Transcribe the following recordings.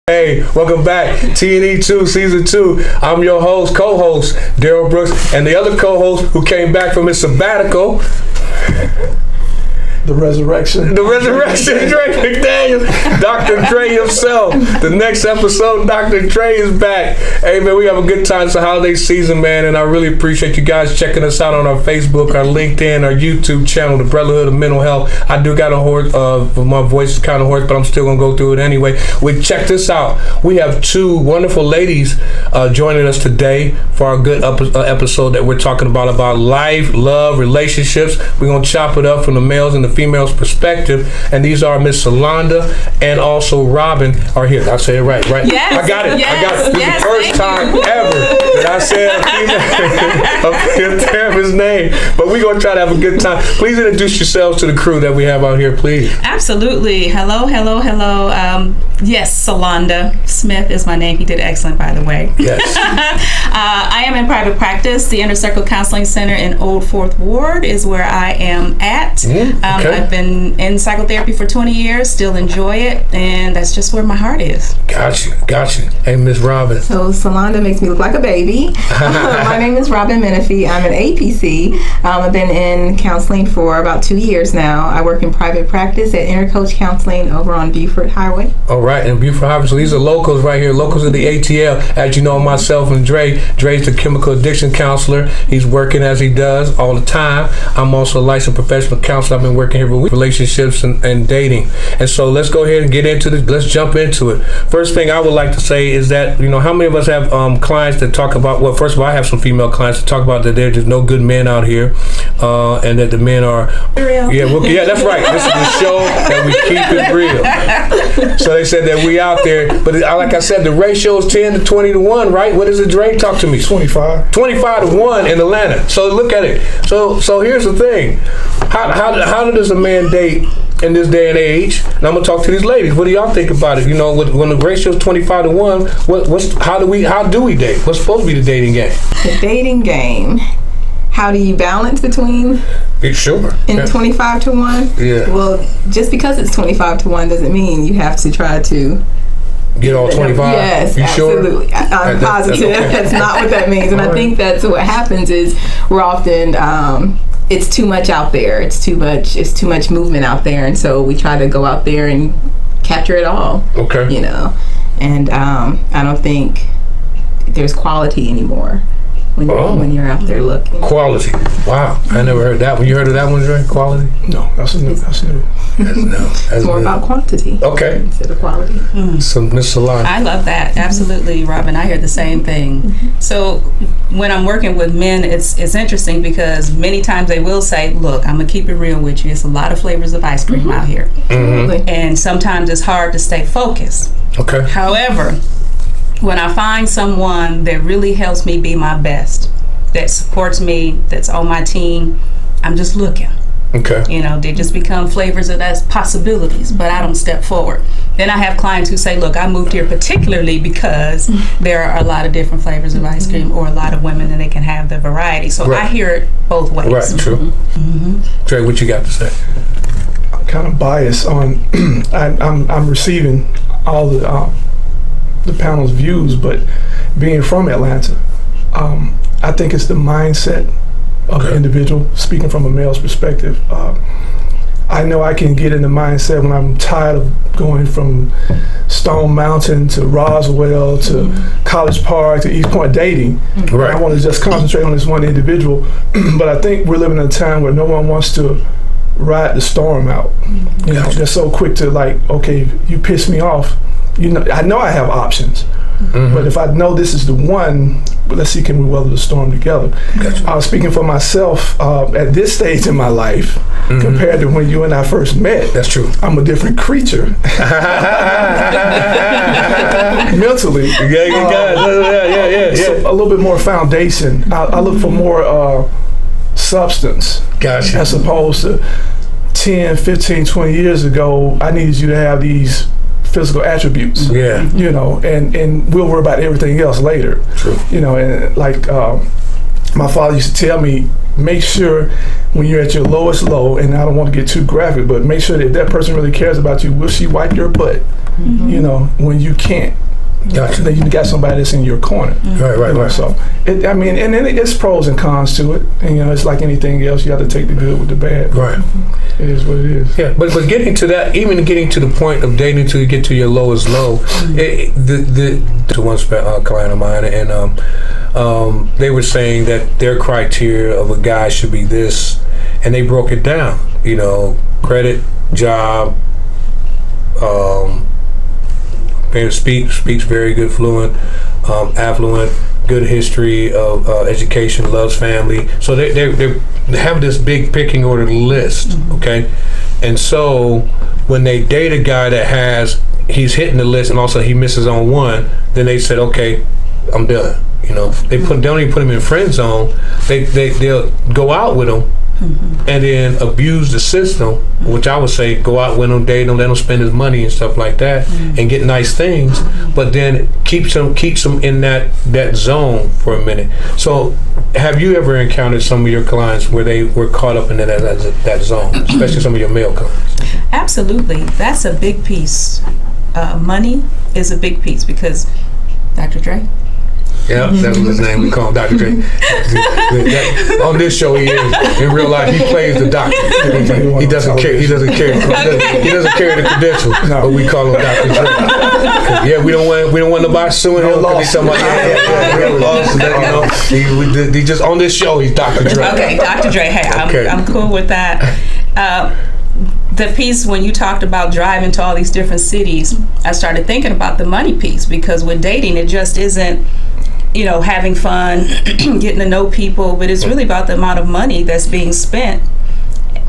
Hey, welcome back. TNE 2, Season 2. I'm your host, co-host, Daryl Brooks, and the other co-host who came back from his sabbatical. The resurrection, Dre McDaniel, Dr. Dre himself. The next episode, Dr. Dre is back. Hey, man, we have a good time. It's the holiday season, man, and I really appreciate you guys checking us out on our Facebook, our LinkedIn, our YouTube channel, The Brotherhood of Mental Health. I do got a hoarse, my voice is kind of hoarse, but I'm still going to go through it anyway. Check this out. We have two wonderful ladies joining us today for our good episode that we're talking about life, love, relationships. We're going to chop it up from the males and the female's perspective, and these are Miss Solanda and also Robin are here. Did I say it right? Yes. I got it. This is the first time ever that I said a therapist's name, but we're going to try to have a good time. Please introduce yourselves to the crew that we have out here, please. Absolutely. Hello. Yes, Solanda Smith is my name. He did excellent, by the way. Yes. I am in private practice. The Inner Circle Counseling Center in Old Fourth Ward is where I am at. Okay. I've been in psychotherapy for 20 years, still enjoy it, and that's just where my heart is. Gotcha. Hey, Miss Robin. So Solanda makes me look like a baby. My name is Robin Menifee. I'm an APC. I've been in counseling for about 2 years now. I work in private practice at Inner Coach Counseling over on Beaufort Highway. All right, and Beaufort Highway. So these are locals right here, locals of the ATL. As you know, myself and Dre. Dre's the chemical addiction counselor. He's working as he does all the time. I'm also a licensed professional counselor. I've been working here with relationships and dating. And so let's go ahead and get into this. Let's jump into it. First thing I would like to say is that, how many of us have clients that talk about, well, first of all, I have some female clients that talk about that there's just no good men out here, and that the men are Real. Yeah, that's right. This is the show that we keep it real. So they said that we out there, but like I said, the ratio is 10 to 20 to 1, right? What is it, Dre? Talk to me. 25 to 1 in Atlanta. So look at it. So here's the thing. How does a man date in this day and age? And I'm gonna talk to these ladies. What do y'all think about it? When the ratio is 25 to 1, how do we date? What's supposed to be the dating game? The dating game. How do you balance between Sure. in 25 to 1? Yeah. Well, just because it's 25 to 1 doesn't mean you have to try to Get all 25? Yes, you absolutely. Sure? I'm positive. That's not what that means. And I think that's what happens is we're often it's too much out there. It's too much movement out there, and so we try to go out there and capture it all. Okay. And I don't think there's quality anymore when you're out there looking. Quality. Wow. I never heard that one. You heard of that one, Dre? Quality? No, that's new. That's It's more about quantity. Okay. Instead of quality. So, Miss Solana. I love that. Absolutely, Robin. I hear the same thing. So when I'm working with men, it's interesting because many times they will say, look, I'm going to keep it real with you. It's a lot of flavors of ice cream out here. Absolutely. And sometimes it's hard to stay focused. Okay. However, when I find someone that really helps me be my best, that supports me, that's on my team, I'm just looking. Okay. They just become flavors of those possibilities, but I don't step forward. Then I have clients who say, look, I moved here particularly because there are a lot of different flavors of ice cream or a lot of women and they can have the variety. So Right. I hear it both ways. Right, true. Dre, what you got to say? I'm kind of biased on I'm receiving all the panel's views, but being from Atlanta, I think it's the mindset of the individual, speaking from a male's perspective. I know I can get in the mindset when I'm tired of going from Stone Mountain to Roswell to College Park to East Point dating. Right. I want to just concentrate on this one individual. But I think we're living in a time where no one wants to ride the storm out. They're so quick to okay, you piss me off. I know I have options. But if I know this is the one, let's see, can we weather the storm together? Gotcha. I was speaking for myself at this stage in my life compared to when you and I first met. That's true. I'm a different creature. Mentally. Yeah. So a little bit more foundation. I look for more substance. Gotcha. As opposed to 10, 15, 20 years ago, I needed you to have these physical attributes. Yeah. And we'll worry about everything else later. True. And my father used to tell me, make sure when you're at your lowest low, and I don't want to get too graphic, but make sure that if that person really cares about you, will she wipe your butt? You know, when you can't. Gotcha. Then you got somebody that's in your corner. Right. So, and then it's pros and cons to it. And, you know, it's like anything else. You have to take the good with the bad. Right. It is what it is. Yeah, but getting to that, even getting to the point of dating to get to your lowest low, to one client of mine, and they were saying that their criteria of a guy should be this, and they broke it down. You know, credit, job, speaks very good, fluent, affluent, good history of education, loves family. So they have this big picking order list, okay? And so when they date a guy that he's hitting the list and also he misses on one, then they said, okay, I'm done. You know, they don't even put him in friend zone. They'll go out with him. And then abuse the system, which I would say go out with him, date him, let him spend his money and stuff like that, and get nice things, but then keeps him in that zone for a minute. So, have you ever encountered some of your clients where they were caught up in that zone, especially some of your male clients? Absolutely, that's a big piece. Money is a big piece because Dr. Dre. Yeah, that was his name. We call him Dr. Dre. On this show, he is. In real life, he plays the doctor. He doesn't care. He doesn't carry the credentials, but we call him Dr. Dre. Yeah, we don't want nobody suing him because he's somebody. He just on this show. He's Dr. Dre. Okay, Dr. Dre. Hey, I'm cool with that. The piece when you talked about driving to all these different cities, I started thinking about the money piece, because with dating, it just isn't, you know, having fun, getting to know people, but it's really about the amount of money that's being spent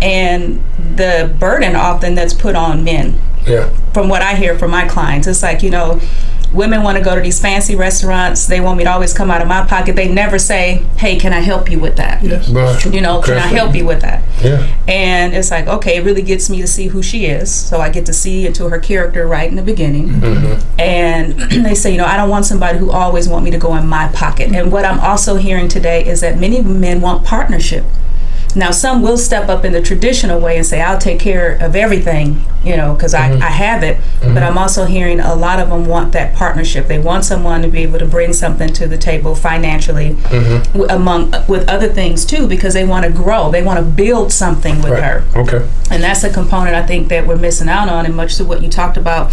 and the burden often that's put on men. Yeah. From what I hear from my clients, it's like, you know, women want to go to these fancy restaurants. They want me to always come out of my pocket. They never say, hey, can I help you with that? Yes. Right. You know, can I help you with that? Yeah. And it's like, okay, it really gets me to see who she is. So I get to see into her character right in the beginning. And they say, you know, I don't want somebody who always want me to go in my pocket. And what I'm also hearing today is that many men want partnership. Now, some will step up in the traditional way and say, I'll take care of everything, you know, because I have it. But I'm also hearing a lot of them want that partnership. They want someone to be able to bring something to the table financially, with other things, too, because they want to grow. They want to build something with her. Okay. And that's a component I think that we're missing out on, and much to what you talked about.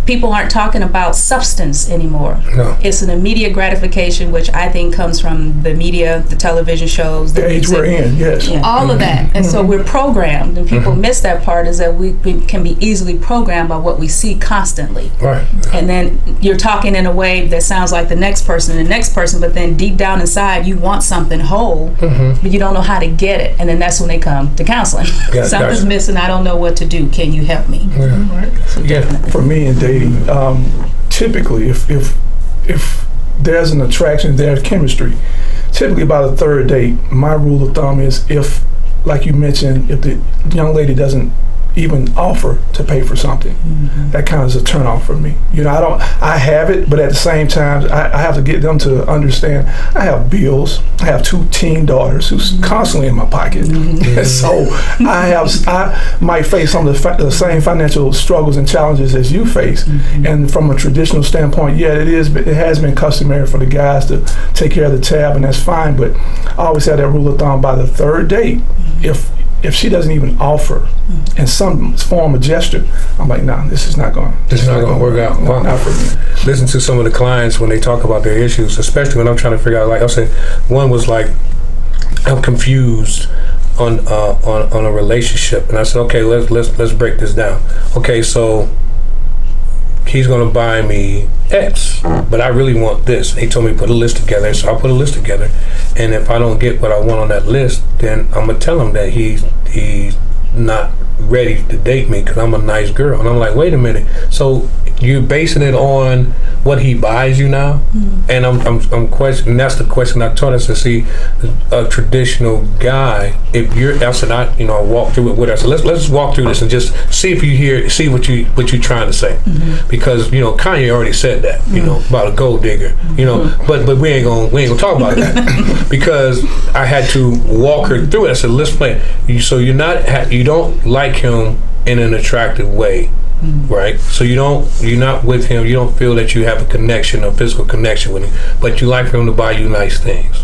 People aren't talking about substance anymore. No. It's an immediate gratification, which I think comes from the media, the television shows, the age we're in, yes. All of that. And so we're programmed, and people miss that part, is that we can be easily programmed by what we see constantly. Right. And then you're talking in a way that sounds like the next person, but then deep down inside you want something whole, but you don't know how to get it. And then that's when they come to counseling. Yeah, Something's missing, I don't know what to do. Can you help me? For me in dating, typically if there's an attraction, there's chemistry. Typically about a third date, my rule of thumb is, if, like you mentioned, if the young lady doesn't even offer to pay for something, that kind of is a turn off for me. You know, I have it, but at the same time, I have to get them to understand I have bills. I have 2 teen daughters who's constantly in my pocket. And so I might face some of the same financial struggles and challenges as you face. And from a traditional standpoint, yeah, it has been customary for the guys to take care of the tab, and that's fine, but I always have that rule of thumb: by the third date, if she doesn't even offer in some form of gesture, I'm like, nah, this is not going to work out. Not for me. Listen to some of the clients when they talk about their issues, especially when I'm trying to figure out, like I said, one was like, I'm confused on a relationship, and I said, okay, let's break this down. Okay, so he's going to buy me X, but I really want this. He told me to put a list together, so I put a list together. And if I don't get what I want on that list, then I'm going to tell him that he's not ready to date me because I'm a nice girl. And I'm like, wait a minute. So you're basing it on what he buys you now, and I'm questioning. That's the question I taught us to see a traditional guy. If you're, I said, I walk through it with us. So let's walk through this and just see if you see what you're trying to say, because Kanye already said that about a gold digger, but we ain't gonna talk about that because I had to walk her through it. I said, let's play. So you don't like him in an attractive way. Right, so you're not with him. You don't feel that you have a connection, a physical connection with him, but you like for him to buy you nice things.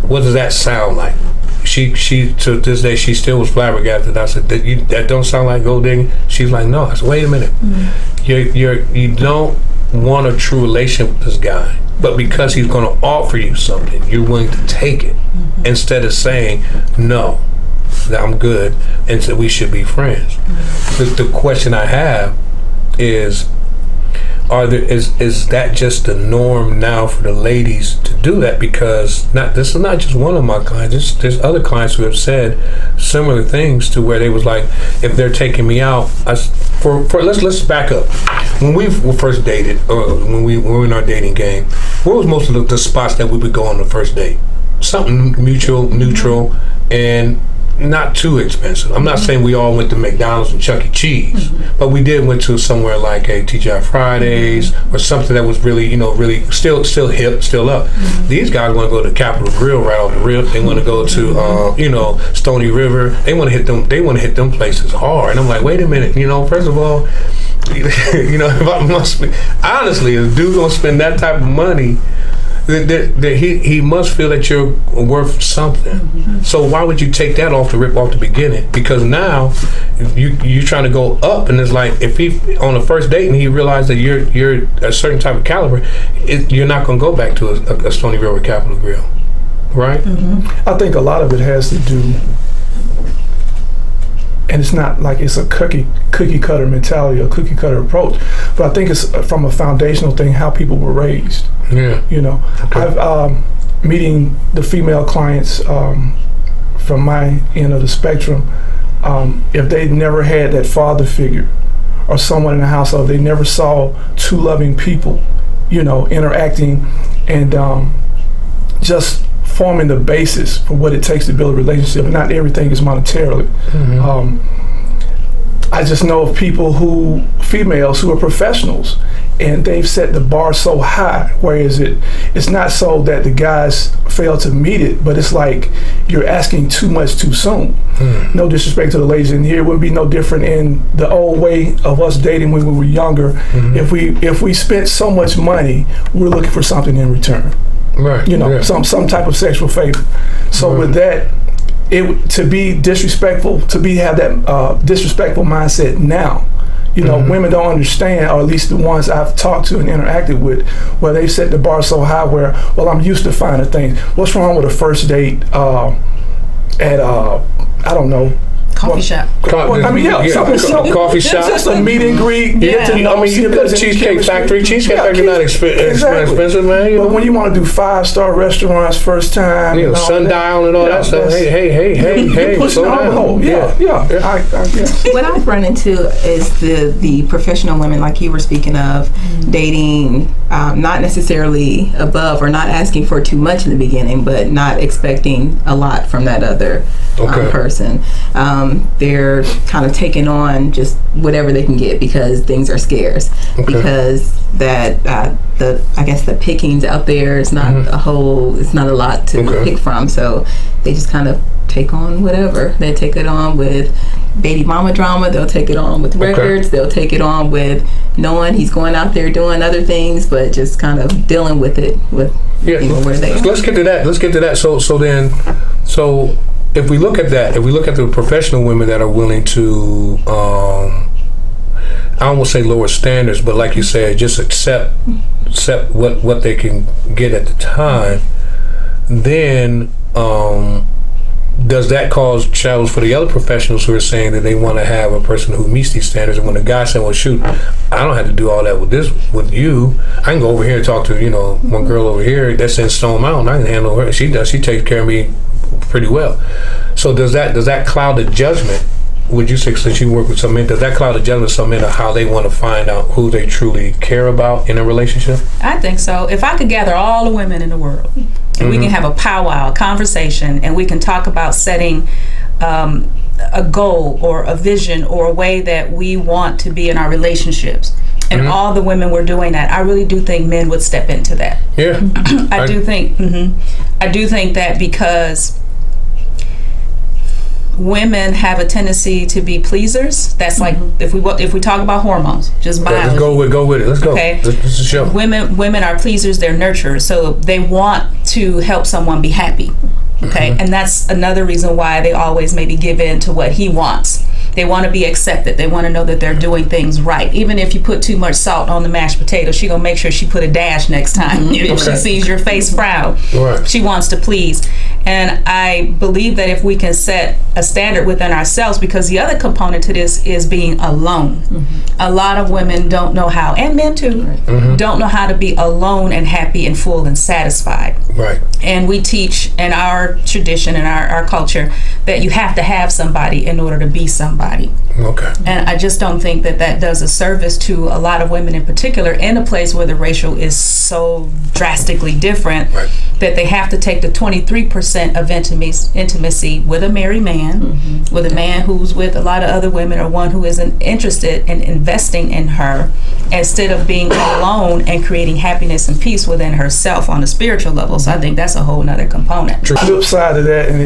What does that sound like? She to this day she still was flabbergasted. I said, that don't sound like gold digging. She's like, no. I said, wait a minute. You don't want a true relationship with this guy, but because he's going to offer you something, you're willing to take it instead of saying no. That I'm good, and so we should be friends. The question I have is, is that just the norm now for the ladies to do that? Because this is not just one of my clients. There's other clients who have said similar things to where they was like, if they're taking me out, let's back up. When we first dated, or when we were in our dating game, what was most of the spots that we would go on the first date? Something mutual, neutral, and not too expensive. I'm not saying we all went to McDonald's and Chuck E. Cheese, but we did went to somewhere like a TGI Fridays or something that was really, really still hip, still up. These guys want to go to Capitol Grill right off the rip. They want to go to, Stony River. They want to hit them. They want to hit them places hard. And I'm like, wait a minute. First of all, honestly, if a dude gonna spend that type of money, that he must feel that you're worth something. So why would you take that off the beginning? Because now you're trying to go up, and it's like if he on the first date and he realized that you're a certain type of caliber, you're not going to go back to a Stony River Capitol Grill, right? I think a lot of it has to do, and it's not like it's a cookie cutter mentality or cookie cutter approach, but I think it's from a foundational thing, how people were raised. Yeah. Okay. I've meeting the female clients from my end of the spectrum, if they never had that father figure or someone in the household, they never saw two loving people, interacting and just forming the basis for what it takes to build a relationship. And not everything is monetarily. I just know of females who are professionals, and they've set the bar so high, whereas it's not so that the guys fail to meet it, but it's like you're asking too much too soon. No disrespect to the ladies in here, it would be no different in the old way of us dating when we were younger. If we spent so much money, we're looking for something in return. Right. Some type of sexual favor. So with that, to be disrespectful, have that disrespectful mindset now. Women don't understand, or at least the ones I've talked to and interacted with, where they've set the bar so high where, well, I'm used to finding things. What's wrong with a first date at, I don't know, coffee shop. Coffee shop. Just a meet and greet. You go to Cheesecake Factory. Cheesecake Factory not expensive, man. But when you want to do 5-star restaurants first time, sundial and all that stuff. Hey, slow down. Yeah. What I've run into is the professional women, like you were speaking of, dating not necessarily above or not asking for too much in the beginning, but not expecting a lot from that other person. They're kind of taking on just whatever they can get because things are scarce. Because that the pickings out there is not it's not a lot to pick from. So they just kind of take on whatever. They take it on with baby mama drama. They'll take it on with records. They'll take it on with knowing he's going out there doing other things, but just kind of dealing with it where they are. Let's get to that. So if we look at that, if we look at the professional women that are willing to, I don't want to say lower standards, but like you said, just accept what they can get at the time, then does that cause challenge for the other professionals who are saying that they want to have a person who meets these standards? And when the guy said, well, shoot, I don't have to do all that with you. I can go over here and talk to, one girl over here that's in Stone Mountain. I can handle her. She takes care of me pretty well. So does that cloud the judgment would you say, since you work with some men, does that cloud of judgment some men of how they want to find out who they truly care about in a relationship? I think so. If I could gather all the women in the world and we can have a powwow, a conversation, and we can talk about setting a goal or a vision or a way that we want to be in our relationships, and all the women were doing that, I really do think men would step into that. Yeah. I do think that, because women have a tendency to be pleasers. That's like if we talk about hormones, just biology. Let's go with it. Let's go. Okay. This is a show. Women are pleasers. They're nurturers. So they want to help someone be happy. Okay, and that's another reason why they always maybe give in to what he wants. They want to be accepted. They want to know that they're doing things right. Even if you put too much salt on the mashed potato, she gonna make sure she put a dash next time. If she sees your face frown, she wants to please. And I believe that if we can set a standard within ourselves, because the other component to this is being alone. A lot of women don't know how, and men too, don't know how to be alone and happy and full and satisfied. Right. And we teach in our tradition and our culture that you have to have somebody in order to be somebody. Okay. And I just don't think that that does a service to a lot of women in particular, in a place where the ratio is so drastically different, that they have to take the 23% of intimacy with a married man, with a man who's with a lot of other women, or one who isn't interested in investing in her, instead of being alone and creating happiness and peace within herself on a spiritual level. So I think that's a whole nother component. The flip side of that, and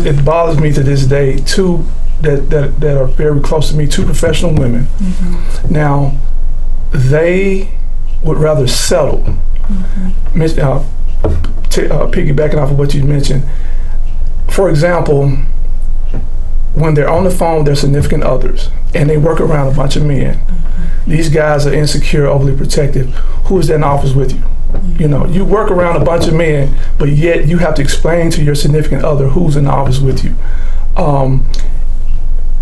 it bothers me to this day, two that are very close to me, two professional women. Now, they would rather settle. Piggybacking off of what you mentioned, for example, when they're on the phone with their significant others and they work around a bunch of men, these guys are insecure, overly protective. Who is in the office with you? You know, you work around a bunch of men, but yet you have to explain to your significant other who's in the office with you.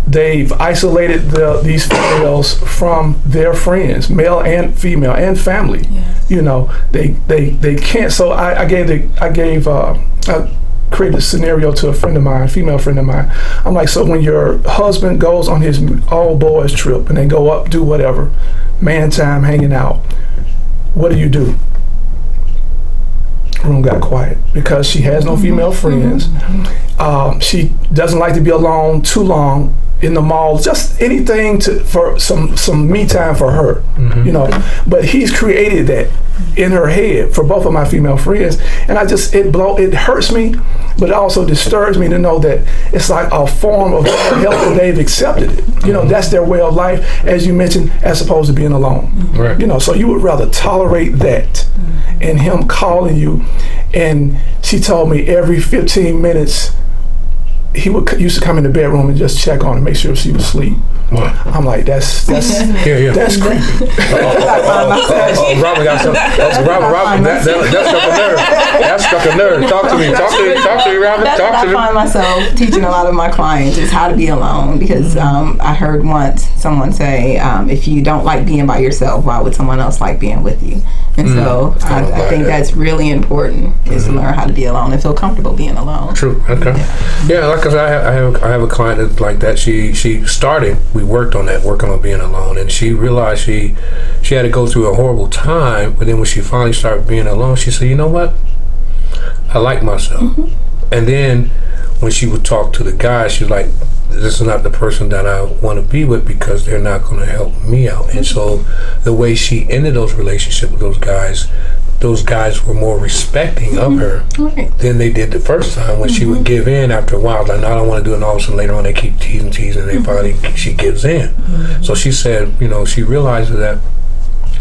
They've isolated these females from their friends, male and female, and family. You know, they can't. So I created a scenario to a friend of mine, female friend of mine. I'm like, so when your husband goes on his all boys trip and they go up, do whatever, man time, hanging out, what do? Room got quiet because she has no female friends. She doesn't like to be alone too long in the mall, just anything for some me time for her, you know. But he's created that in her head for both of my female friends, and it hurts me, but it also disturbs me to know that it's like a form of their health, and they've accepted it. You know, that's their way of life, as you mentioned, as opposed to being alone. You know, so you would rather tolerate that, and him calling you, and she told me every 15 minutes he used to come in the bedroom and just check on her, make sure she was asleep. I'm like, that's creepy. Robert got some. Robert, that struck a nerve. That struck a nerve. Talk to me, Robert. That's what I find myself teaching a lot of my clients, is how to be alone, because I heard once someone say, if you don't like being by yourself, why would someone else like being with you? And so I think that's really important, is to learn how to be alone and feel comfortable being alone. True. Okay. Yeah, like I said, I have a client that's like that. She started. We worked on that, working on being alone, and she realized she had to go through a horrible time. But then when she finally started being alone, she said, "You know what? I like myself." And then when she would talk to the guys, she's like, this is not the person that I want to be with, because they're not going to help me out. And so the way she ended those relationships with those guys were more respecting of her than they did the first time, when she would give in after a while, like, no, I don't want to do it, and all of a sudden later on they keep teasing, and they finally, she gives in. So she said, you know, she realizes that.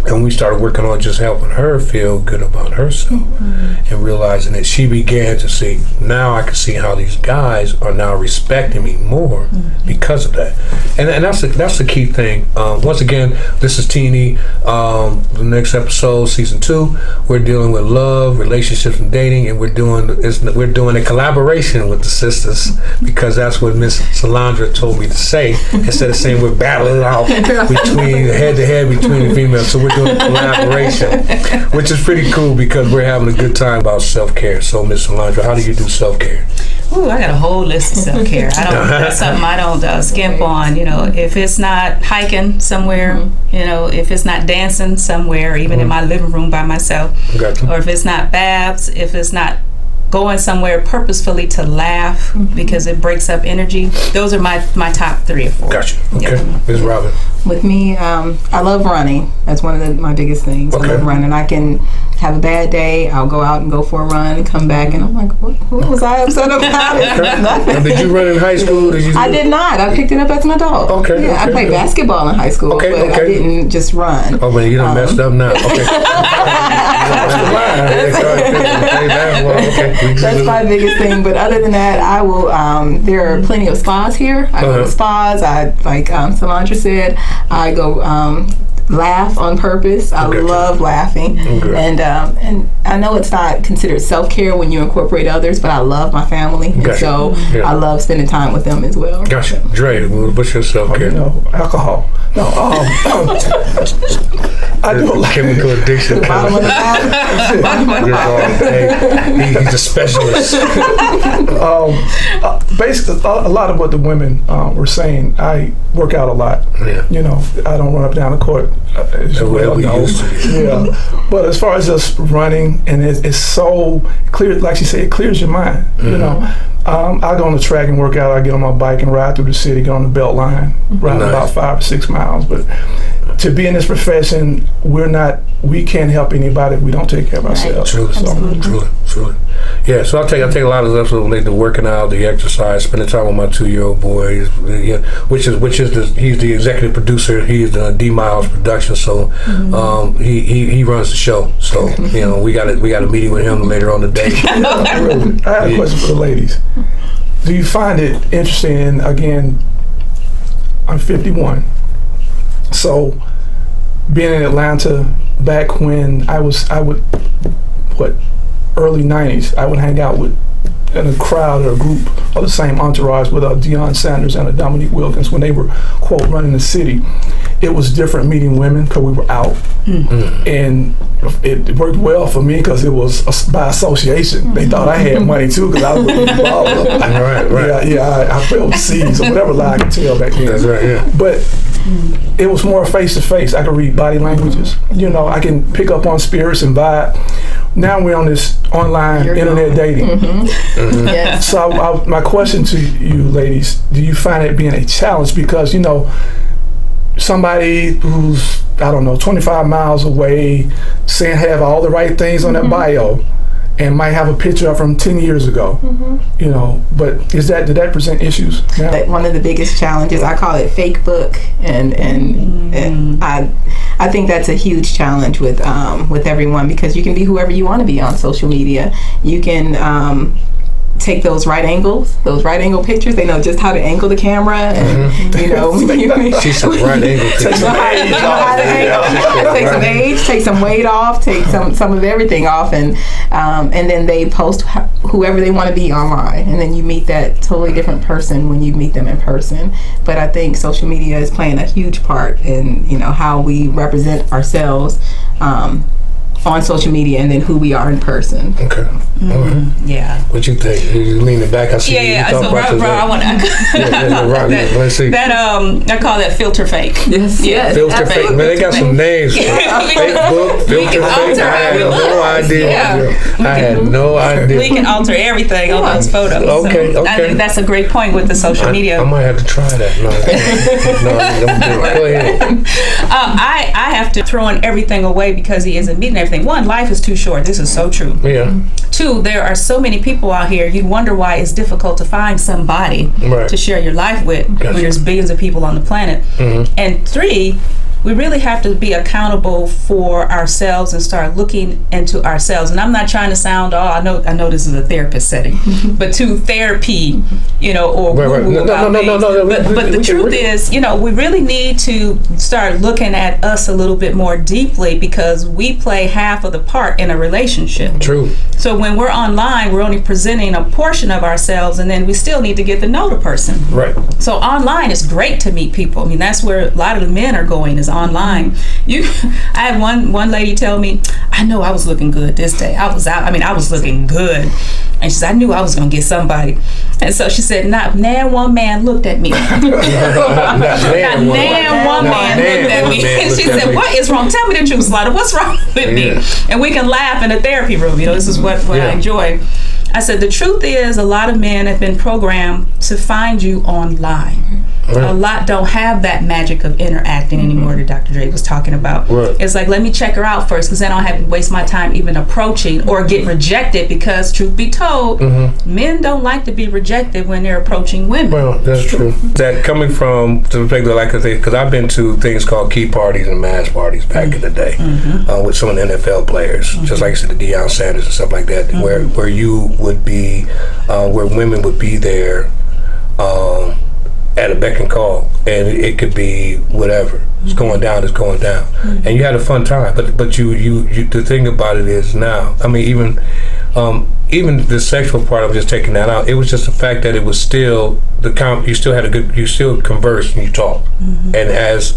And we started working on just helping her feel good about herself, and realizing that she began to see, now I can see how these guys are now respecting me more because of that. And that's the key thing. Once again, this is TNE. The next episode, season 2, we're dealing with love, relationships, and dating, and we're doing a collaboration with the sisters, because that's what Miss Solandra told me to say, instead of saying we're battling out between head to head between the females. So we're doing a collaboration, which is pretty cool, because we're having a good time about self-care. So, Miss Solandra, how do you do self-care? Ooh, I got a whole list of self-care. That's something I don't skimp on. If it's not hiking somewhere, if it's not dancing somewhere, even in my living room by myself, or if it's not baths, if it's not going somewhere purposefully to laugh because it breaks up energy. Those are my top 3 or 4. Gotcha. Okay. Ms. Robin. With me, I love running. That's one of my biggest things. Okay. I love running. I can have a bad day. I'll go out and go for a run and come back, and I'm like, what was I upset about? It's nothing. Did you run in high school? I did not. I picked it up as an adult. Okay. Yeah, I played basketball in high school, but I didn't just run. Oh, man, you done messed up now. Okay. That's my biggest thing. But other than that, I will. There are plenty of spas here. I go to spas. I like Solandra said. I go laugh on purpose. I love laughing, and I know it's not considered self-care when you incorporate others, but I love my family, and so I love spending time with them as well. Gotcha. Dre, what's your self-care? Alcohol. No, I do a lot. Chemical addiction. Bottom of the He's a specialist. Basically, a lot of what the women were saying, I work out a lot. Yeah. I don't run up down the court. As you well know. Yeah. But as far as just running, and it's so clear, like she said, it clears your mind. I go on the track and work out. I get on my bike and ride through the city, go on the belt line, ride about 5 or 6 miles. But to be in this profession, we can't help anybody if we don't take care of ourselves. Truly. Yeah, so I take a lot of stuff related to working out, the exercise, spending time with my 2-year-old boy, which is he's the executive producer. He's the D Miles production, so he runs the show. So we got a meeting with him later on today. I have a question for the ladies. Do you find it interesting? And again, I'm 51, so being in Atlanta back when early 90s, I would hang out in a crowd or a group of the same entourage with Deion Sanders and Dominique Wilkins when they were, quote, running the city. It was different meeting women because we were out. And it worked well for me because it was by association. They thought I had money too because I was really baller. Right. I felt overseas or whatever lie I could tell back then. That's right, yeah. But it was more face-to-face. I could read body languages. I can pick up on spirits and vibe. Now we're on this online internet dating. Yes. So my question to you ladies, do you find it being a challenge? Because, somebody who's, 25 miles away, saying have all the right things on their bio, and might have a picture from 10 years ago, but did that present issues now? One of the biggest challenges, I call it fake book, and I think that's a huge challenge with everyone, because you can be whoever you want to be on social media. You can take those right angle pictures. They know just how to angle the camera, and she's some right angle pictures. Take some age, take some weight off, take some of everything off, and then they post whoever they want to be online, and then you meet that totally different person when you meet them in person. But I think social media is playing a huge part in how we represent ourselves on social media, and then who we are in person. Okay. Yeah. What you think? You leaning back? I see. Yeah. So, Rob, I want to. Let's see. I call that filter fake. Yes. Filter fake. Man, they got some names. Fake book, filter fake. I had no idea. We can alter everything on those photos. Okay. So I think that's a great point with the social media. I might have to try that. No, go ahead. I have to throw everything away because he isn't meeting everything. One, life is too short. This is so true. Yeah. Two, there are so many people out here. You wonder why it's difficult to find somebody to share your life with when there's billions of people on the planet. And three, we really have to be accountable for ourselves and start looking into ourselves. And I'm not trying to sound, I know this is a therapist setting, but to therapy, or woo-woo about things. No. But the truth is, we really need to start looking at us a little bit more deeply, because we play half of the part in a relationship. True. So when we're online, we're only presenting a portion of ourselves, and then we still need to get to know the person. Right. So online is great to meet people. I mean, that's where a lot of the men are going, is online. I had one lady tell me, I know I was looking good this day. I was looking good. And she said, I knew I was going to get somebody. And so she said, not nan one man looked at me. Not nan one man looked at me. And she said, what is wrong? Tell me the truth, Slaughter. What's wrong with me? And we can laugh in the therapy room. This is what I enjoy. I said, the truth is a lot of men have been programmed to find you online. Right. A lot don't have that magic of interacting anymore that Dr. Dre was talking about. Right. It's like, let me check her out first, because then I don't have to waste my time even approaching or get rejected, because truth be told, men don't like to be rejected when they're approaching women. Well, that's true. That coming from the perspective, like I say, because I've been to things called key parties and mass parties back in the day with some of the NFL players, just like I said, the Deion Sanders and stuff like that, where you would be, where women would be there at a beck and call, and it could be whatever. It's going down, and you had a fun time. But you the thing about it is now, I mean, even the sexual part, I'm just taking that out. It was just the fact that it was still you still conversed and you talked. And as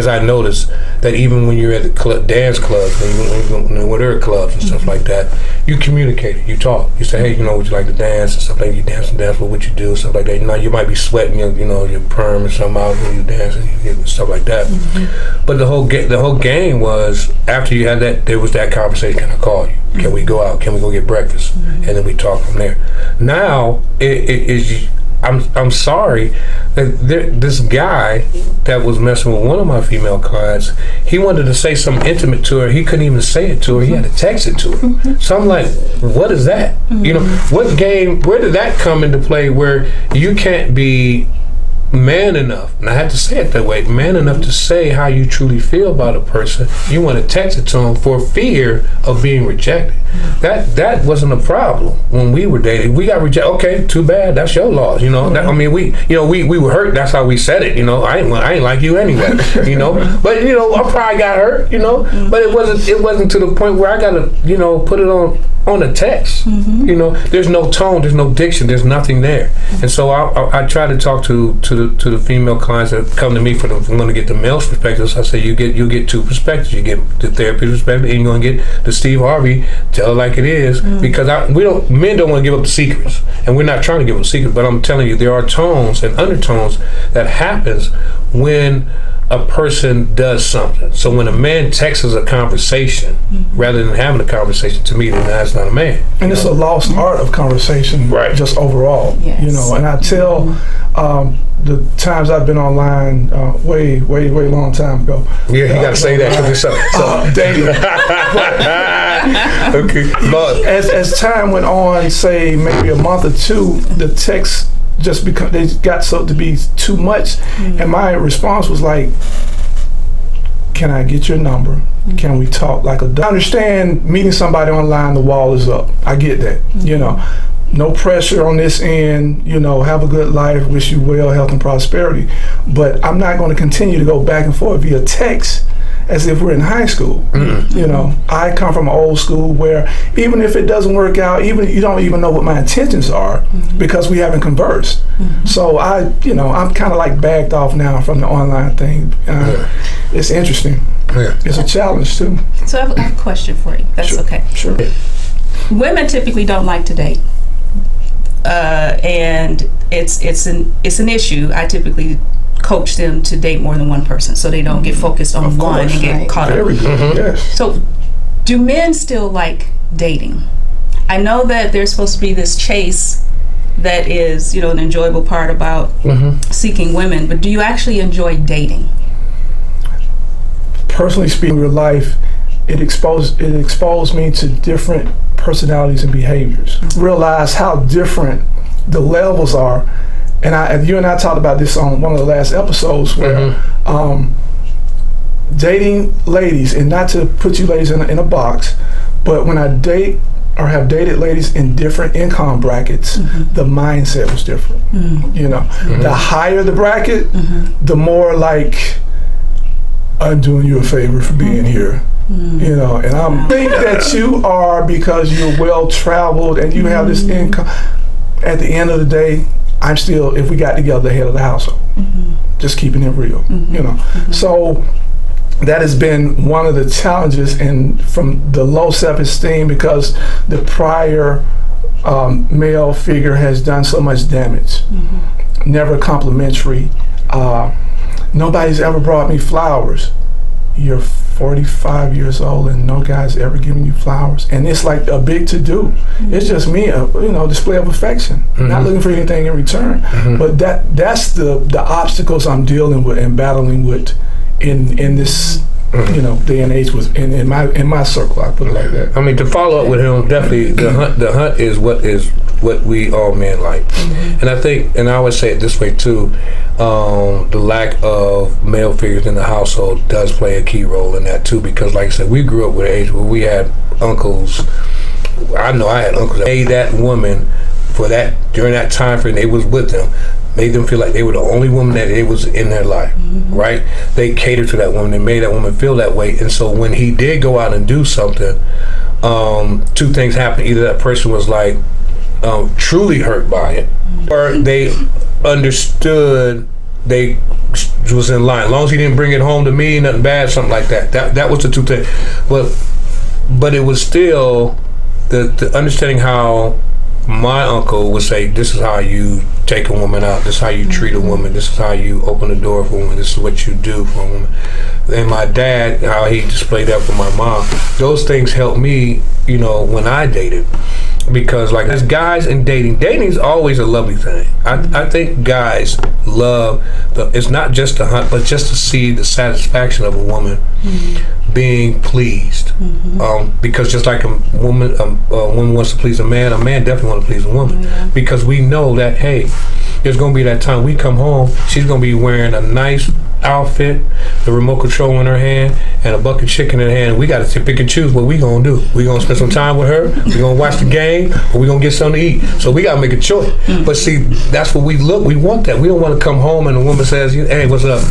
I noticed that even when you're at the dance clubs, and whatever clubs and stuff like that, you communicated, you talk. You say, hey, would you like to dance and stuff like that? You dance, but what you do, stuff like that. You might be sweating, your perm and something out when you dance and stuff like that. But the whole game was, after you had that, there was that conversation. Can I call you? Can we go out? Can we go get breakfast? And then we talk from there. Now it is. I'm sorry that this guy that was messing with one of my female clients, he wanted to say something intimate to her. He couldn't even say it to her. He had to text it to her. So I'm like, what is that? What game? Where did that come into play? Where you can't be man enough, and I had to say it that way, man enough to say how you truly feel about a person. You want to text it to them for fear of being rejected. That wasn't a problem when we were dating. We got rejected. Okay, too bad. That's your loss. We were hurt. That's how we said it. I ain't like you anyway. But I probably got hurt. But it wasn't to the point where I got to put it on a text. There's no tone, there's no diction, there's nothing there. And so I try to talk to the female clients that come to me for I'm going to get the male perspectives. I say you get two perspectives. You get the therapy perspective, and you're going to get the Steve Harvey, tell it like it is, because men don't want to give up the secrets, and we're not trying to give up secrets. But I'm telling you, there are tones and undertones that happens when a person does something. So when a man texts a conversation rather than having a conversation, to me, then that's not a man. And it's a lost art of conversation, right? Just overall, And I tell the times I've been online, way long time ago. Yeah, you got to say that because it's dating. Okay, but as time went on, say maybe a month or two, the texts just because they got to be too much, and my response was like, can I get your number? Can we talk like a I understand meeting somebody online, the wall is up. I get that. No pressure on this end, have a good life, wish you well, health and prosperity. But I'm not going to continue to go back and forth via text as if we're in high school. I come from an old school where even if it doesn't work out, even you don't even know what my intentions are because we haven't conversed. So I'm kind of like backed off now from the online thing. It's interesting. It's a challenge too. So I have a question for you. That's okay. Sure. Women typically don't like to date. And it's an issue. I typically coach them to date more than one person so they don't get focused on one and get caught up. Very good. Yes. So do men still like dating? I know that there's supposed to be this chase that is, an enjoyable part about seeking women, but do you actually enjoy dating? Personally speaking, real life, it exposed me to different personalities and behaviors. Realize how different the levels are. And you and I talked about this on one of the last episodes where dating ladies, and not to put you ladies in a box, but when I date or have dated ladies in different income brackets, the mindset was different. The higher the bracket, the more like, I'm doing you a favor for being here. And I think that you are, because you're well traveled and you have this income. At the end of the day, I'm still, if we got together, the head of the household. Just keeping it real, So that has been one of the challenges, and from the low self-esteem, because the prior male figure has done so much damage. Never complimentary. Nobody's ever brought me flowers. You're 45 years old and no guy's ever given you flowers, and it's like a big to-do. It's just me, display of affection. Not looking for anything in return. But that's the obstacles I'm dealing with and battling with in this day and age in my circle. I put it like that. I mean, to follow up with him, definitely the hunt is what we all men like. And I think, and I always say it this way too, the lack of male figures in the household does play a key role in that too, because like I said, we grew up with an age where we had uncles. I know I had uncles that made that woman for that, during that time frame they was with them, made them feel like they were the only woman that it was in their life, right? They catered to that woman, they made that woman feel that way. And so when he did go out and do something, two things happened. Either that person was like truly hurt by it, or they understood they was in line. As long as he didn't bring it home to me, nothing bad, something like that. That was the two things. But it was still the understanding how my uncle would say, this is how you take a woman out, this is how you treat a woman, this is how you open the door for a woman, this is what you do for a woman. And my dad, how he displayed that for my mom, those things helped me, when I dated. Because like as guys in dating is always a lovely thing. I think guys love it's not just to hunt, but just to see the satisfaction of a woman being pleased. Because just like a woman wants to please a man definitely wants to please a woman. Because we know that, hey, there's gonna be that time we come home, she's gonna be wearing a nice outfit, the remote control in her hand, and a bucket of chicken in her hand. We got to pick and choose what we gonna do. We gonna spend some time with her, we gonna watch the game, or we gonna get something to eat. So we gotta make a choice. But see, that's what we want that. We don't want to come home and the woman says, hey, what's up?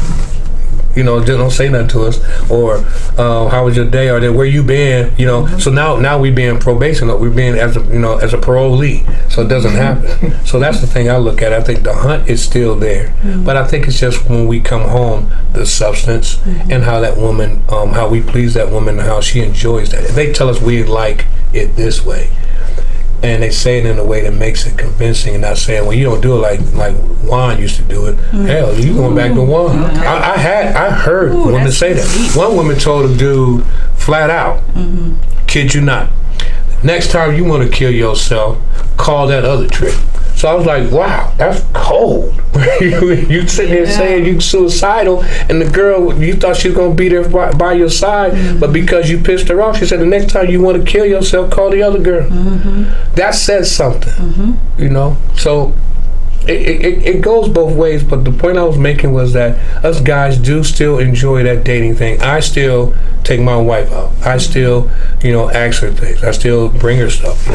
Just don't say nothing to us, or how was your day, or where you been, So now we being probation, or we being as a a parolee, so it doesn't happen. So that's the thing I look at. I think the hunt is still there, but I think it's just when we come home, the substance and how that woman, how we please that woman, and how she enjoys that. If they tell us we like it this way, and they say it in a way that makes it convincing, and not saying, well, you don't do it like Juan used to do it. Hell, you going back to Juan. Okay. I heard women say that. Sweet. One woman told a dude flat out, kid you not, next time you want to kill yourself, call that other trick. So I was like, wow, that's cold. You sitting here saying you suicidal, and the girl, you thought she was going to be there by your side, but because you pissed her off, she said the next time you want to kill yourself, call the other girl. That says something, So it goes both ways, but the point I was making was that us guys do still enjoy that dating thing. I still take my wife out. I still, ask her things. I still bring her stuff,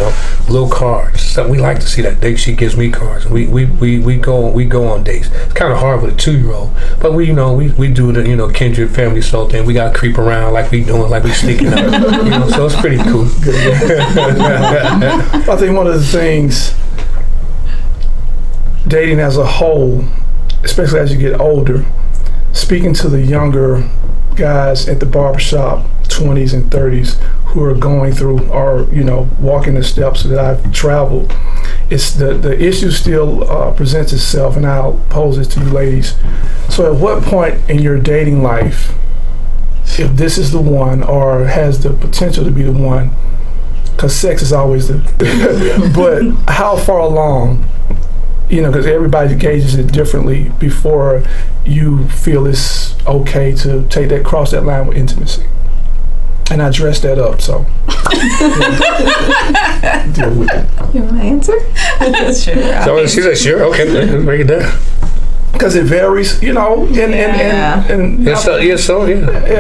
little cards. So we like to see that. She gives me cards. We go on dates. It's kind of hard with a 2-year-old, but we do the kindred family soul thing. We gotta creep around like we sneaking out, so it's pretty cool. I think one of the things, dating as a whole, especially as you get older, speaking to the younger guys at the barbershop, 20s and 30s, who are going through or walking the steps that I've traveled, it's the issue still presents itself, and I'll pose it to you ladies. So at what point in your dating life, if this is the one or has the potential to be the one, because sex is always but how far along, because everybody gauges it differently before you feel it's okay to cross that line with intimacy? And I dressed that up, so deal with it. You want to answer? Sure. So she said, sure, okay, let's break it down. Because it varies, and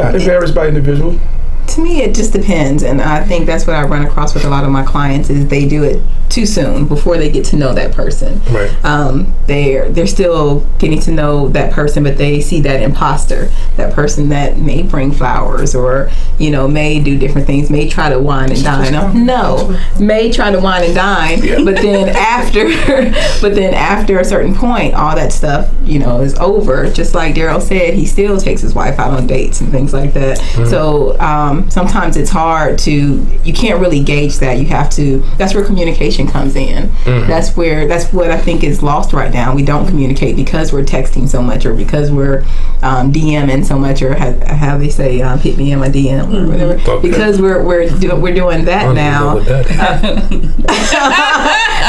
it varies by individual. To me, it just depends, and I think that's what I run across with a lot of my clients is they do it too soon before they get to know that person. Right. They're still getting to know that person, but they see that imposter, that person that may bring flowers or may do different things, may try to wine and dine. May try to wine and dine, but then after a certain point, all that stuff is over. Just like Daryl said, he still takes his wife out on dates and things like that. So sometimes it's hard you can't really gauge that. You have to. That's where communication comes in. That's what I think is lost right now. We don't communicate because we're texting so much, or because we're DMing so much, or how they say hit me in my DM or whatever. Okay. Because we're doing that now.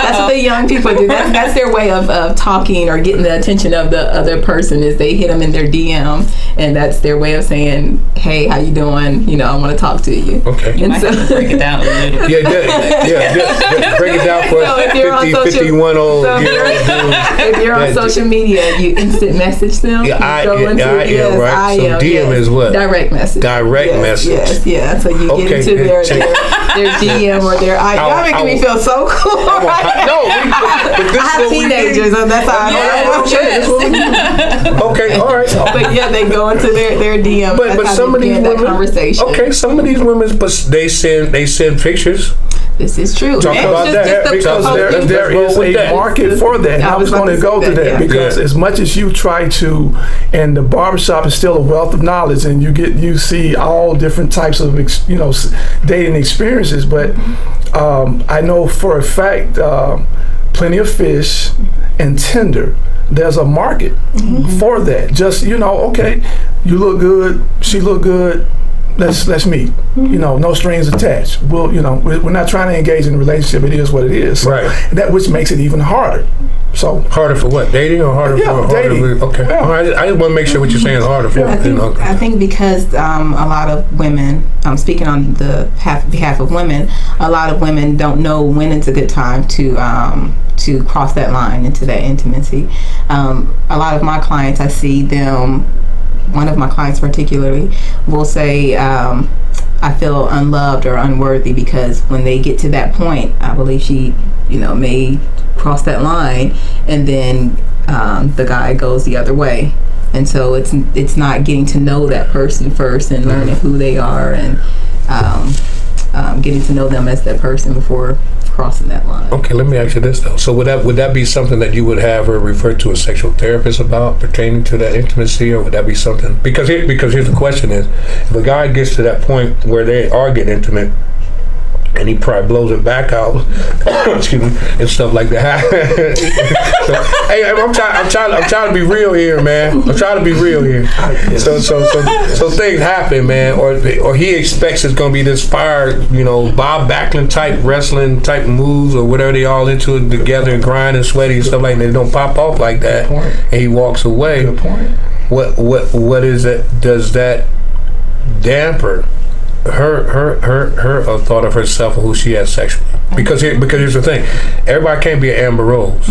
That's what the young people do. That's their way of talking or getting the attention of the other person. Is they hit them in their DM, and that's their way of saying, "Hey, how you doing? I want to talk to you." Okay. You might have to break it down a little. Yeah. Break it down for us. 51-old. If you're on social media, you instant message them. Yeah, I am, right? So DM is what? Direct message. Message. Yes. So you get into their DM or their I. Y'all making me feel so cool. I have teenagers, and that's how Okay, all right. But they go into their DM. But some of these women, conversation. Okay, some of these women, but they send pictures. This is true. Talk about that because there is a market for that. I was going to go to that because as much as you try to, and the barbershop is still a wealth of knowledge, and you see all different types of dating experiences. But I know for a fact, Plenty of Fish and Tinder, there's a market for that. Just okay, you look good, she look good. Let's meet. No strings attached. We're not trying to engage in a relationship. It is what it is. So right. That which makes it even harder. So harder for what? Dating or harder for dating? Okay. Yeah. All right. I just want to make sure what you're saying is harder for. I think because a lot of women, I'm speaking on the behalf of women, a lot of women don't know when it's a good time to cross that line into that intimacy. A lot of my clients, I see them. One of my clients particularly will say, I feel unloved or unworthy, because when they get to that point, I believe she, may cross that line, and then the guy goes the other way. And so it's not getting to know that person first and learning who they are and getting to know them as that person before crossing that line. Okay, let me ask you this though. So would that be something that you would have her refer to a sexual therapist about pertaining to that intimacy, or would that be something? Because here's the question: is if a guy gets to that point where they are getting intimate, and he probably blows it back out, excuse me, and stuff like that. So, hey, I'm trying to be real here, man. I'm trying to be real here. So things happen, man, or he expects it's gonna be this fire, Bob Backlund type wrestling type moves or whatever they all into it together and grind and sweaty and stuff like that. They don't pop off like that, and he walks away. Good point. What is it? Does that damper her thought of herself and who she is sexually? Because here's the thing, everybody can't be an Amber Rose,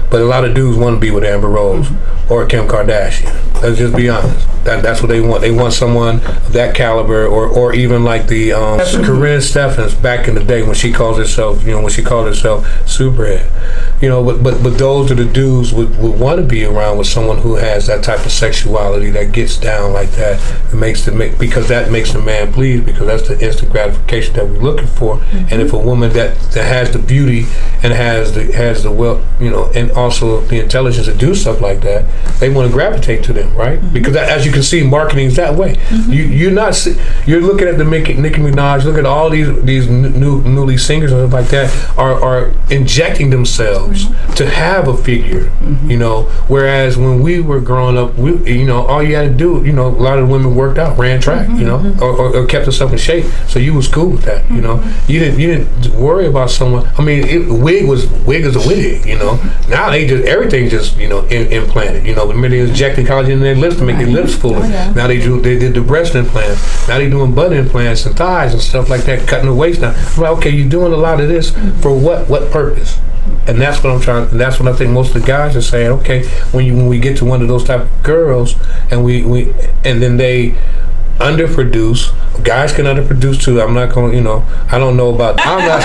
but a lot of dudes want to be with Amber Rose or Kim Kardashian. Let's just be honest. That's what they want. They want someone of that caliber, or even like the Corinne Stephens back in the day when she calls herself, Superhead. But those are the dudes would want to be around with someone who has that type of sexuality that gets down like that. Because that makes the man pleased, because that's the instant gratification that we're looking for. And if a woman that has the beauty and has the wealth, and also the intelligence to do stuff like that, they want to gravitate to them, right? Because as you can see, marketing is that way. You're looking at the Nicki Minaj, look at all these newly singers and stuff like that are injecting themselves to have a figure, whereas when we were growing up, all you had to do, a lot of the women worked out, ran track, or kept herself in shape, so you was cool with that, you didn't worry about someone. I mean, wig is a wig, now everything just implanted, when they injecting collagen in their lips to make their lips fuller. Now they did the breast implants, now they doing butt implants and thighs and stuff like that, cutting the waist down. Well, okay, you're doing a lot of this for what purpose? And that's what I'm trying. And that's what I think most of the guys are saying. Okay, when we get to one of those type of girls, and we then they underproduce. Guys can underproduce too. I'm not going to, I don't know about, I'm not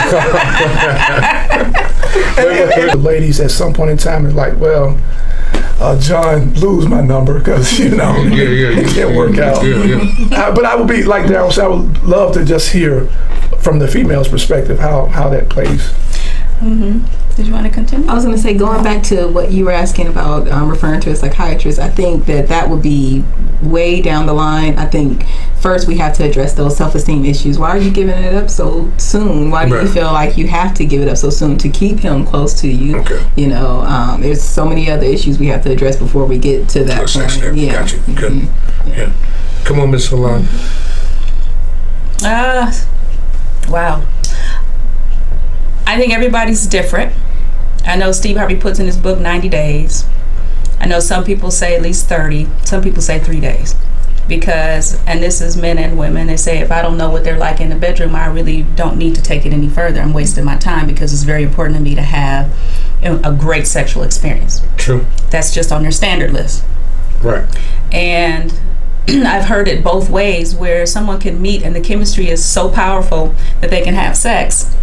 The ladies at some point in time is like, well, John, lose my number because, it can't work out. But I would be, like Darryl said, I would love to just hear from the female's perspective how that plays. Did you want to continue? I was going to say, going back to what you were asking about referring to a psychiatrist, I think that would be way down the line. I think first we have to address those self-esteem issues. Why are you giving it up so soon? Why do you feel like you have to give it up so soon to keep him close to you? Okay. There's so many other issues we have to address before we get to that point. Yeah. Gotcha. Good. Yeah. Come on, Ms. Salon. Wow. I think everybody's different. I know Steve Harvey puts in his book 90 days. I know some people say at least 30. Some people say 3 days. Because, and this is men and women, they say if I don't know what they're like in the bedroom, I really don't need to take it any further. I'm wasting my time because it's very important to me to have a great sexual experience. True. That's just on their standard list. Right. And I've heard it both ways where someone can meet and the chemistry is so powerful that they can have sex.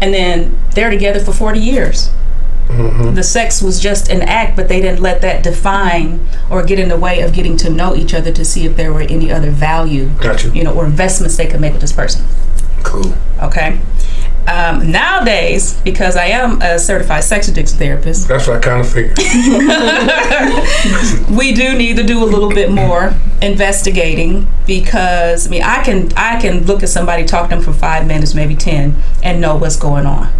And then they're together for 40 years. The sex was just an act, but they didn't let that define or get in the way of getting to know each other to see if there were any other value, or investments they could make with this person. Cool. Okay. Nowadays, because I am a certified sex addiction therapist, that's what I kind of figured. we do need to do a little bit more investigating because I can look at somebody, talk to them for 5 minutes, maybe 10, and know what's going on.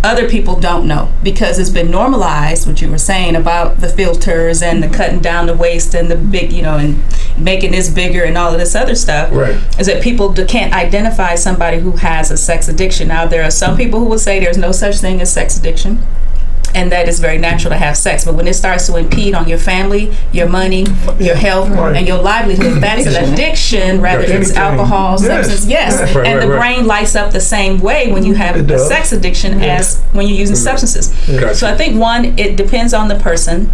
Other people don't know because it's been normalized, what you were saying about the filters and the cutting down the waist and the big, and making this bigger and all of this other stuff. Right. Is that people can't identify somebody who has a sex addiction. Now, there are some people who will say there's no such thing as sex addiction. And that is very natural to have sex. But when it starts to impede on your family, your money, your health, and your livelihood, that's an addiction rather than alcohol, substance. Yes. And the brain lights up the same way when you have a sex addiction as when you're using substances. So I think, one, it depends on the person.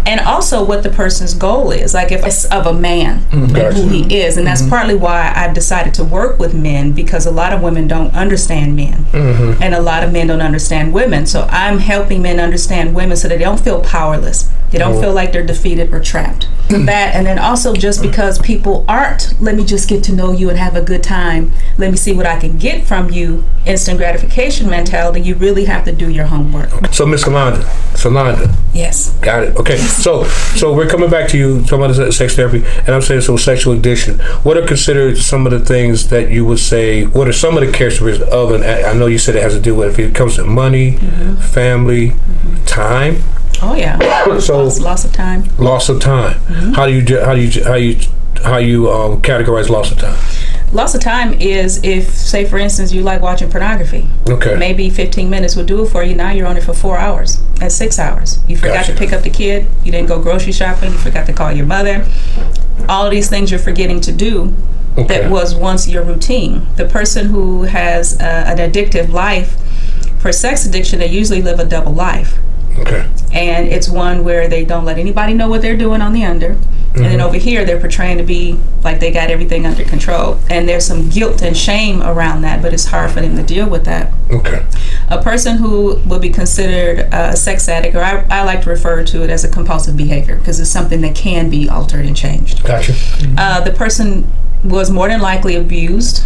And also what the person's goal is, like if it's of a man and who he is. And that's partly why I've decided to work with men, because a lot of women don't understand men. And a lot of men don't understand women. So I'm helping men understand women so that they don't feel powerless. They don't feel like they're defeated or trapped. That, and then also just because people aren't, let me just get to know you and have a good time, let me see what I can get from you, instant gratification mentality, you really have to do your homework. So, Miss Salonda. Yes. Got it. Okay. So we're coming back to you, talking about sex therapy, and I'm saying so sexual addiction. What are considered some of the things that you would say, what are some of the characteristics of an, I know you said it has to do with, if it comes to money, family, time. Oh yeah. So loss of time. Loss of time. How do you categorize loss of time? Loss of time is if, say for instance, you like watching pornography. Okay. Maybe 15 minutes would do it for you. Now you're on it for 4 hours. That's 6 hours. You forgot to pick up the kid. You didn't go grocery shopping. You forgot to call your mother. All of these things you're forgetting to do that was once your routine. The person who has an addictive life, for sex addiction, they usually live a double life. Okay. And it's one where they don't let anybody know what they're doing on the under. And then over here, they're portraying to be like they got everything under control. And there's some guilt and shame around that, but it's hard for them to deal with that. Okay. A person who will be considered a sex addict, or I like to refer to it as a compulsive behavior, because it's something that can be altered and changed. Gotcha. The person was more than likely abused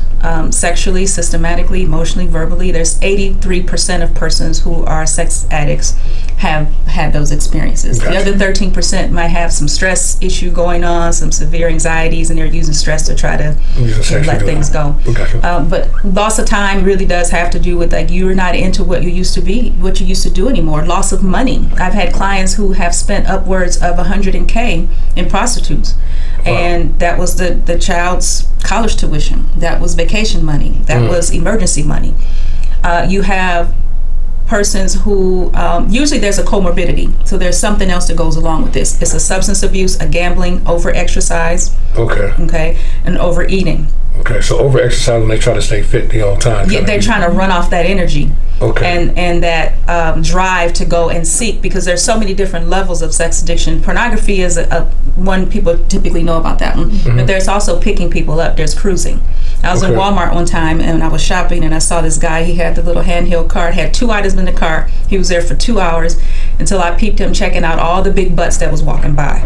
sexually, systematically, emotionally, verbally. There's 83% of persons who are sex addicts have had those experiences. Gotcha. The other 13% might have some stress issue going on, some severe anxieties, and they're using stress to try to let things go. Gotcha. But loss of time really does have to do with, like, you're not into what you used to do anymore. Loss of money. I've had clients who have spent upwards of $100K in prostitutes. Wow. And that was the child's college tuition. That was vacation money. That was emergency money. You have persons who usually there's a comorbidity, so there's something else that goes along with this. It's a substance abuse, a gambling, over exercise, okay, and overeating. Okay, so over exercise when they try to stay fit the whole time. Yeah, they're trying to run off that energy. Okay. And that drive to go and seek, because there's so many different levels of sex addiction. Pornography is a one people typically know about that one, but there's also picking people up. There's cruising. I was in Walmart one time and I was shopping and I saw this guy. He had the little handheld cart, had 2 items in the cart. He was there for 2 hours until I peeped him checking out all the big butts that was walking by.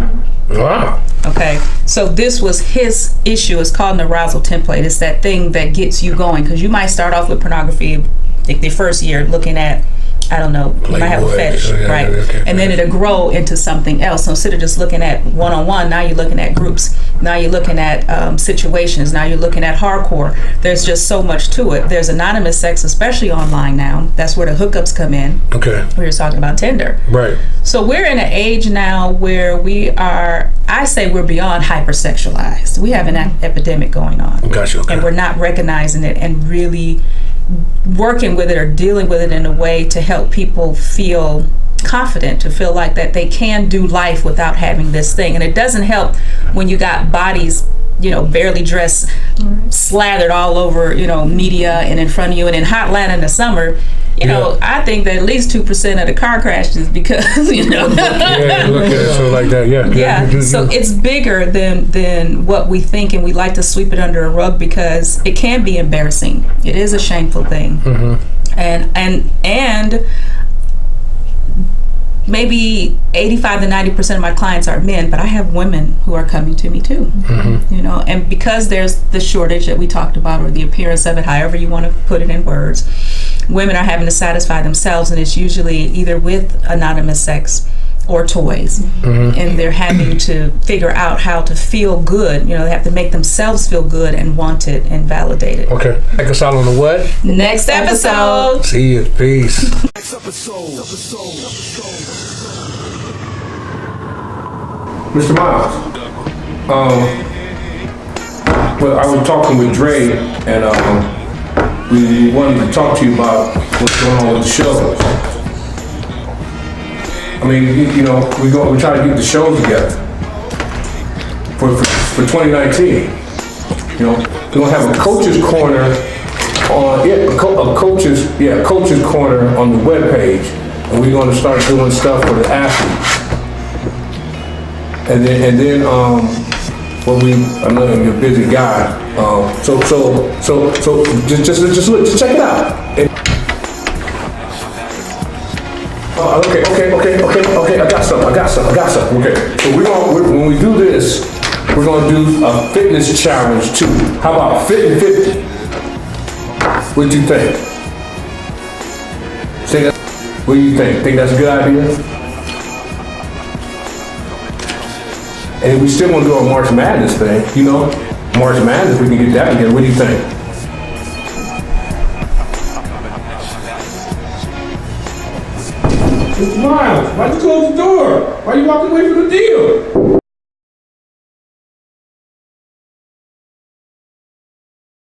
Wow. Okay, so this was his issue. It's called an arousal template. It's that thing that gets you going, because you might start off with pornography like the first year looking at, I don't know, you might have a fetish, right? Okay, and then it'll grow into something else. So instead of just looking at one-on-one, now you're looking at groups. Now you're looking at situations. Now you're looking at hardcore. There's just so much to it. There's anonymous sex, especially online now. That's where the hookups come in. Okay. We were talking about Tinder. Right. So we're in an age now where we are, I say we're beyond hypersexualized. We have an epidemic going on. Gotcha. Okay. And we're not recognizing it and really working with it or dealing with it in a way to help people feel confident, to feel like that they can do life without having this thing. And it doesn't help when you got bodies, you know, barely dressed, slathered all over, you know, media and in front of you. And in hot Atlanta in the summer, you know, I think that at least 2% of the car crashes because, you know. Yeah, look at it so like that. Yeah. So it's bigger than what we think, and we like to sweep it under a rug because it can be embarrassing. It is a shameful thing. And maybe 85 to 90% of my clients are men, but I have women who are coming to me too. You know, and because there's the shortage that we talked about, or the appearance of it, however you want to put it in words, women are having to satisfy themselves, and it's usually either with anonymous sex or toys. And they're having to figure out how to feel good. You know, they have to make themselves feel good and wanted and validated. Okay. Check us out on the what? Next episode. See you. Peace. Next episode. Mr. Miles, well, I was talking with Dre, and we wanted to talk to you about what's going on with the shows. I mean, you know, we try to get the shows together for 2019. You know, we're gonna have a coach's corner on coach's corner on the webpage, and we're gonna start doing stuff for the athletes. And then, I know you're a busy guy. So just look, just check it out. Okay. I got something. Okay. So when we do this, we're gonna do a fitness challenge too. How about Fit and 50? What do you think? What do you think? Think that's a good idea? And we still want to do a March Madness thing, you know? March Madness, we can get that together. What do you think? Mr. Miles, why'd you close the door? Why are you walking away from the deal?